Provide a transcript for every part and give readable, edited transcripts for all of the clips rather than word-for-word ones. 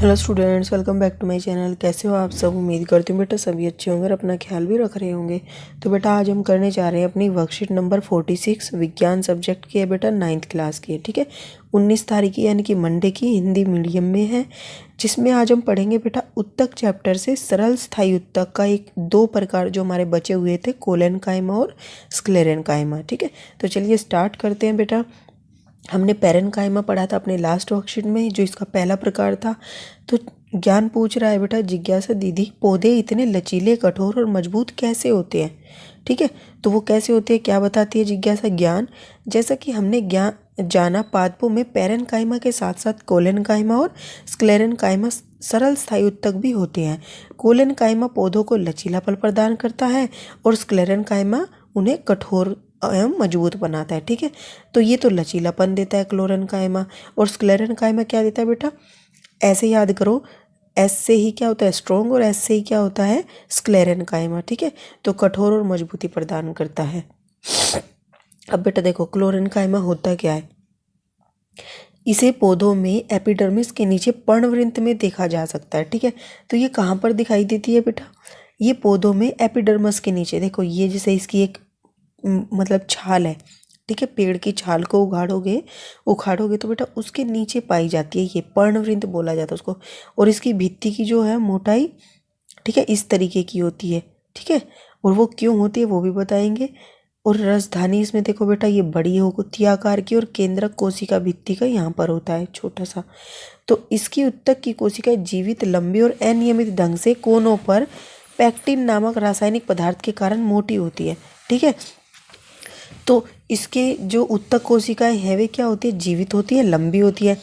Hello students, welcome back to my channel. कैसे हो आप सब? उम्मीद करती हूँ बेटा सभी अच्छे होंगे और अपना ख्याल भी रख रहे होंगे। तो बेटा आज हम करने जा रहे हैं अपनी वर्कशीट नंबर 46 विज्ञान सब्जेक्ट की है बेटा, 9th क्लास की है। ठीक है, 19 तारीख की यानी कि मंडे की, हिंदी मीडियम में है, जिसमें आज हम पढ़ेंगे बेटा उत्तक चैप्टर से सरल स्थायी उत्तक का एक दो प्रकार जो हमारे बचे हुए थे, कोलेनकाइमा और स्क्लेरेनकाइमा। ठीक है, तो चलिए स्टार्ट करते हैं बेटा। हमने पैरेनकाइमा पढ़ा था अपने लास्ट वर्कशीट में, जो इसका पहला प्रकार था। तो ज्ञान पूछ रहा है बेटा, जिज्ञासा दीदी, पौधे इतने लचीले, कठोर और मजबूत कैसे होते हैं? ठीक है, तो वो कैसे होते हैं क्या बताती है जिज्ञासा? ज्ञान, जैसा कि हमने ज्ञान जाना, पादपों में पैरेनकाइमा के साथ साथ कोलेनकाइमा और स्क्लेरेनकाइमा सरल स्थायी उत्तक भी होते हैं। कोलेनकाइमा पौधों को लचीलापन प्रदान करता है और स्क्लेरेनकाइमा उन्हें कठोर एवं मजबूत बनाता है। ठीक है, तो ये तो लचीलापन देता है क्लोरेनकाइमा, और स्क्लेरेनकाइमा क्या देता है बेटा? ऐसे याद करो, एस से ही क्या होता है? स्ट्रॉन्ग, और एस से ही क्या होता है? स्क्लेरेनकाइमा। ठीक है, तो कठोर और मजबूती प्रदान करता है। अब बेटा देखो, क्लोरेनकाइमा होता क्या है? इसे पौधों में एपिडर्मिस के नीचे पर्णवृंत में देखा जा सकता है। ठीक है, तो ये कहाँ पर दिखाई देती है बेटा? ये पौधों में एपिडर्मिस के नीचे, देखो ये जैसे इसकी एक मतलब छाल है। ठीक है, पेड़ की छाल को उखाड़ोगे तो बेटा उसके नीचे पाई जाती है, ये पर्णवृंत बोला जाता है उसको। और इसकी भित्ति की जो है मोटाई, ठीक है, इस तरीके की होती है। ठीक है, और वो क्यों होती है वो भी बताएंगे। और राजधानी इसमें देखो बेटा, ये बड़ी होती है आकार की, और केंद्रक कोशिका भित्ति का यहाँ पर होता है छोटा सा। तो इसकी उत्तक की कोशिकाएं जीवित, लंबी और अनियमित ढंग से कोनों पर पैक्टिन नामक रासायनिक पदार्थ के कारण मोटी होती है। ठीक है, तो इसके जो उत्तक कोशिकाएं हैं वे क्या होती है? जीवित होती है, लंबी होती है,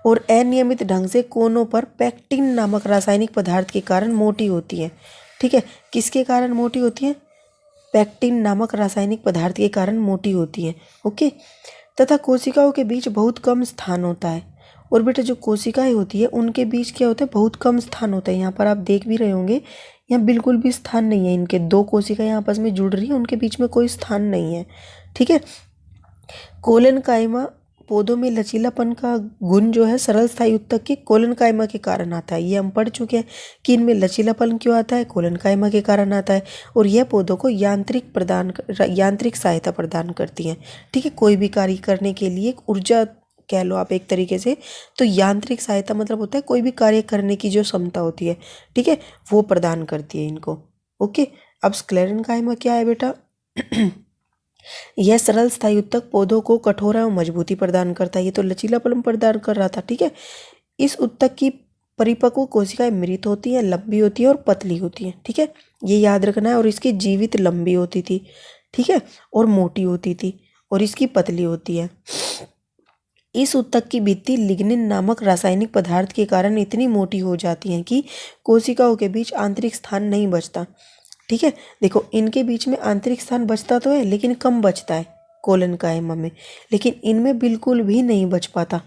और अनियमित ढंग से कोनों पर पैक्टिन नामक रासायनिक पदार्थ के कारण मोटी होती है। ठीक है, किसके कारण मोटी होती है? पैक्टिन नामक रासायनिक पदार्थ के कारण मोटी होती है। ओके, तथा कोशिकाओं के बीच बहुत कम स्थान होता है। और बेटा जो कोशिकाएं होती है उनके बीच क्या होता है? बहुत कम स्थान होता है। यहाँ पर आप देख भी रहे होंगे, यहाँ बिल्कुल भी स्थान नहीं है। इनके दो कोशिकाएं आपस में जुड़ रही हैं, उनके बीच में कोई स्थान नहीं है। ठीक है, कोलेनकाइमा पौधों में लचीलापन का गुण जो है सरल स्थायी उत्तक के कोलेनकाइमा के कारण आता है। ये हम पढ़ चुके हैं कि इनमें लचीलापन क्यों आता है? कोलेनकाइमा के कारण आता है। और यह पौधों को यांत्रिक सहायता प्रदान करती है। ठीक है, कोई भी कार्य करने के लिए एक ऊर्जा कह लो आप एक तरीके से। तो यांत्रिक सहायता मतलब होता है कोई भी कार्य करने की जो क्षमता होती है, ठीक है, वो प्रदान करती है इनको। ओके, अब स्क्लेरेनकाइमा क्या है बेटा? यह सरल स्थायी उत्तक पौधों को कठोर एवं मजबूती प्रदान करता है। ये तो लचीलापन प्रदान कर रहा था। ठीक है, इस उत्तक की परिपक्व कोशिकाएं मृत होती हैं, लंबी होती है और पतली होती हैं। ठीक है, ये याद रखना है। और इसकी जीवित लंबी होती थी, ठीक है, और मोटी होती थी, और इसकी पतली होती है। इस उत्तक की भित्ति लिग्निन नामक रासायनिक पदार्थ के कारण इतनी मोटी हो जाती है कि कोशिकाओं के बीच आंतरिक स्थान नहीं बचता। ठीक है, देखो इनके बीच में आंतरिक स्थान बचता तो है, लेकिन कम बचता है कोलेनकाइमा में, लेकिन इनमें बिल्कुल भी नहीं बच पाता।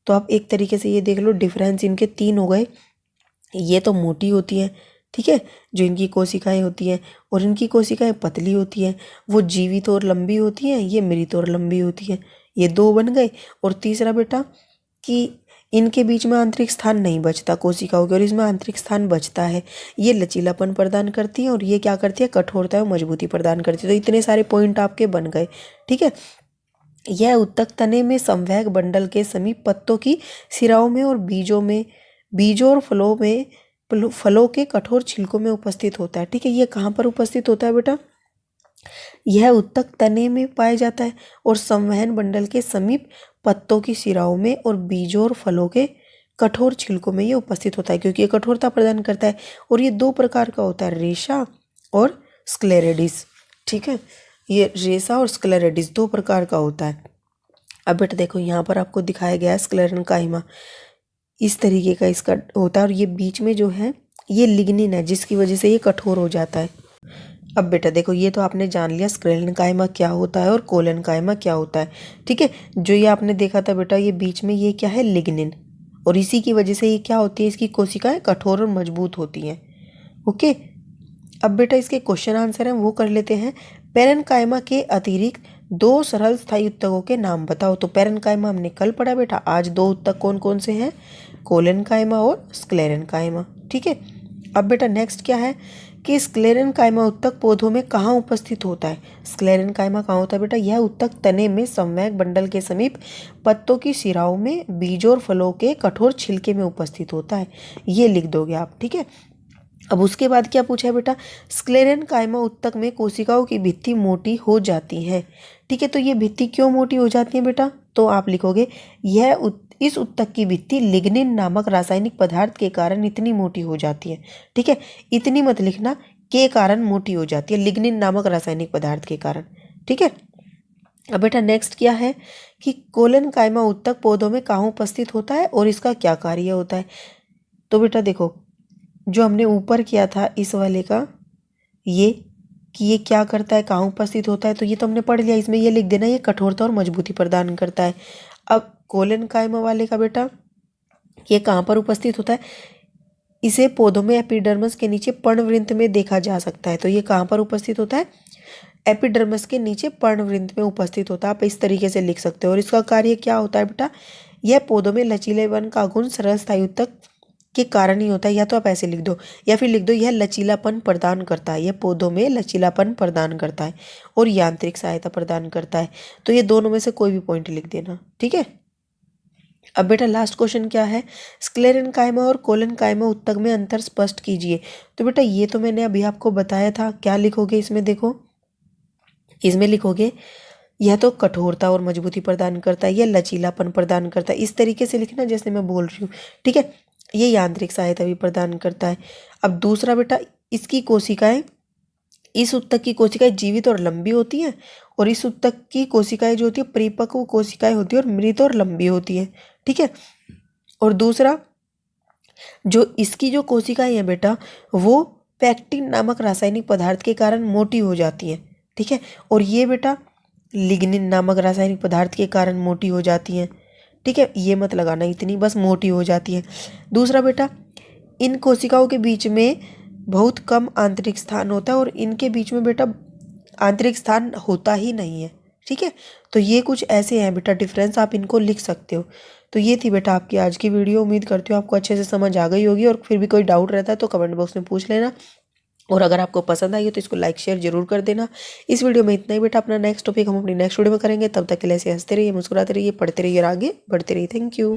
तो आप एक तरीके से ये देख लो, डिफरेंस इनके तीन हो गए। ये तो मोटी होती हैं, ठीक है, जो इनकी कोशिकाएं होती हैं, और इनकी कोशिकाएं पतली होती हैं। वो जीवित और लंबी होती हैं, ये मृत और लंबी होती हैं। ये दो बन गए। और तीसरा बेटा कि इनके बीच में आंतरिक स्थान नहीं बचता कोशिकाओं के, और इसमें आंतरिक स्थान बचता है। ये लचीलापन प्रदान करती है, और ये क्या करती है? कठोरता और मजबूती प्रदान करती है। तो इतने सारे पॉइंट आपके बन गए। ठीक है, यह उत्तक तने में संवहक बंडल के समीप पत्तों की सिराओं में और बीजों और फलों के कठोर छिलकों में उपस्थित होता है। ठीक है, ये कहाँ पर उपस्थित होता है बेटा? यह उत्तक तने में पाया जाता है, और संवहन बंडल के समीप पत्तों की सिराओं में और बीजों और फलों के कठोर छिलकों में ये उपस्थित होता है, क्योंकि ये कठोरता प्रदान करता है। और ये दो प्रकार का होता है, रेशा और स्क्लेरेडिस। ठीक है, ये रेशा और स्क्लेरेडिस दो प्रकार का होता है। अब बेटा देखो, यहाँ पर आपको दिखाया गया है स्क्लेरेनकाइमा, इस तरीके का इसका होता है, और ये बीच में जो है ये लिग्निन है, जिसकी वजह से ये कठोर हो जाता है। अब बेटा देखो, ये तो आपने जान लिया स्क्लेरेनकाइमा क्या होता है और कोलेनकाइमा क्या होता है। ठीक है, जो ये आपने देखा था बेटा, ये बीच में ये क्या है? लिग्निन, और इसी की वजह से ये क्या होती है? इसकी कोशिकाएं कठोर और मजबूत होती हैं। ओके, अब बेटा इसके क्वेश्चन आंसर हैं वो कर लेते हैं। पैरेनकाइमा के अतिरिक्त दो सरल स्थायी उत्तकों के नाम बताओ। तो पैरेन्काइमा हमने कल पढ़ा बेटा। आज दो उत्तक कौन कौन से हैं? कोलेनकाइमा और स्क्लेरेनकाइमा। ठीक है। अब बेटा नेक्स्ट क्या है कि स्क्लेरेनकाइमा उत्तक पौधों में कहाँ उपस्थित होता है? स्क्लेरेनकाइमा कहाँ होता है बेटा? यह उत्तक तने में संवैग बंडल के समीप पत्तों की शिराओं में बीजों और फलों के कठोर छिलके में उपस्थित होता है। ये लिख दोगे आप। ठीक है। अब उसके बाद क्या पूछा है बेटा? स्क्लेरेनकाइमा उत्तक में कोशिकाओं की भित्ति मोटी हो जाती है। ठीक है। तो ये भित्ति क्यों मोटी हो जाती है बेटा? तो आप लिखोगे इस उत्तक की भित्ति लिग्निन नामक रासायनिक पदार्थ के कारण इतनी मोटी हो जाती है। ठीक है। इतनी मत लिखना, के कारण मोटी हो जाती है, लिग्निन नामक रासायनिक पदार्थ के कारण। ठीक है। अब बेटा नेक्स्ट क्या है कि कोलेनकाइमा उत्तक पौधों में कहाँ उपस्थित होता है और इसका क्या कार्य होता है? तो बेटा देखो, जो हमने ऊपर किया था इस वाले का, ये कि ये क्या करता है, कहाँ उपस्थित होता है, तो ये तो हमने पढ़ लिया। इसमें ये लिख देना, ये कठोरता और मजबूती प्रदान करता है। अब कोलेनकाइमा वाले का बेटा, ये कहाँ पर उपस्थित होता है? इसे पौधों में एपिडर्मिस के नीचे पर्णवृंत में देखा जा सकता है। तो ये कहाँ पर उपस्थित होता है? एपिडर्मिस के नीचे पर्णवृंत में उपस्थित होता है। आप इस तरीके से लिख सकते हो। और इसका कार्य क्या होता है बेटा? यह पौधों में लचीलेपन का गुण सरल स्थायी उत्तक के कारण ही होता है। या तो आप ऐसे लिख दो, या फिर लिख दो यह लचीलापन प्रदान करता है। यह पौधों में लचीलापन प्रदान करता है और यांत्रिक सहायता प्रदान करता है। तो ये दोनों में से कोई भी पॉइंट लिख देना। ठीक है। अब बेटा लास्ट क्वेश्चन क्या है? स्क्लेरेनकाइमा और कोलेनकाइमा उत्तक में अंतर स्पष्ट कीजिए। तो बेटा ये तो मैंने अभी आपको बताया था। क्या लिखोगे इसमें? देखो, इसमें लिखोगे यह तो कठोरता और मजबूती प्रदान करता है, यह लचीलापन प्रदान करता है। इस तरीके से लिखना जैसे मैं बोल रही हूँ। ठीक है। ये यांत्रिक सहायता भी प्रदान करता है। अब दूसरा बेटा, इसकी कोशिकाएं, इस उत्तक की कोशिकाएं जीवित और लंबी होती हैं, और इस उत्तक की कोशिकाएं जो होती है परिपक्व कोशिकाएं होती है और मृत और लंबी होती है। ठीक है। और दूसरा, जो इसकी जो कोशिकाएं हैं बेटा, वो पैक्टिन नामक रासायनिक पदार्थ के कारण मोटी हो जाती हैं। ठीक है। और ये बेटा लिग्निन नामक रासायनिक पदार्थ के कारण मोटी हो जाती हैं। ठीक है। ये मत लगाना इतनी, बस मोटी हो जाती है। दूसरा बेटा, इन कोशिकाओं के बीच में बहुत कम आंतरिक स्थान होता है, और इनके बीच में बेटा आंतरिक स्थान होता ही नहीं है। ठीक है। तो ये कुछ ऐसे हैं बेटा डिफरेंस, आप इनको लिख सकते हो। तो ये थी बेटा आपकी आज की वीडियो। उम्मीद करती हूँ आपको अच्छे से समझ आ गई होगी, और फिर भी कोई डाउट रहता है तो कमेंट बॉक्स में पूछ लेना। और अगर आपको पसंद आई हो तो इसको लाइक शेयर जरूर कर देना। इस वीडियो में इतना ही बेटा। अपना नेक्स्ट टॉपिक हम अपनी नेक्स्ट वीडियो में करेंगे। तब तक के लिए ऐसे हंसते रहिए, मुस्कुराते रहिए, पढ़ते रहिए और आगे बढ़ते रहिए। Thank you.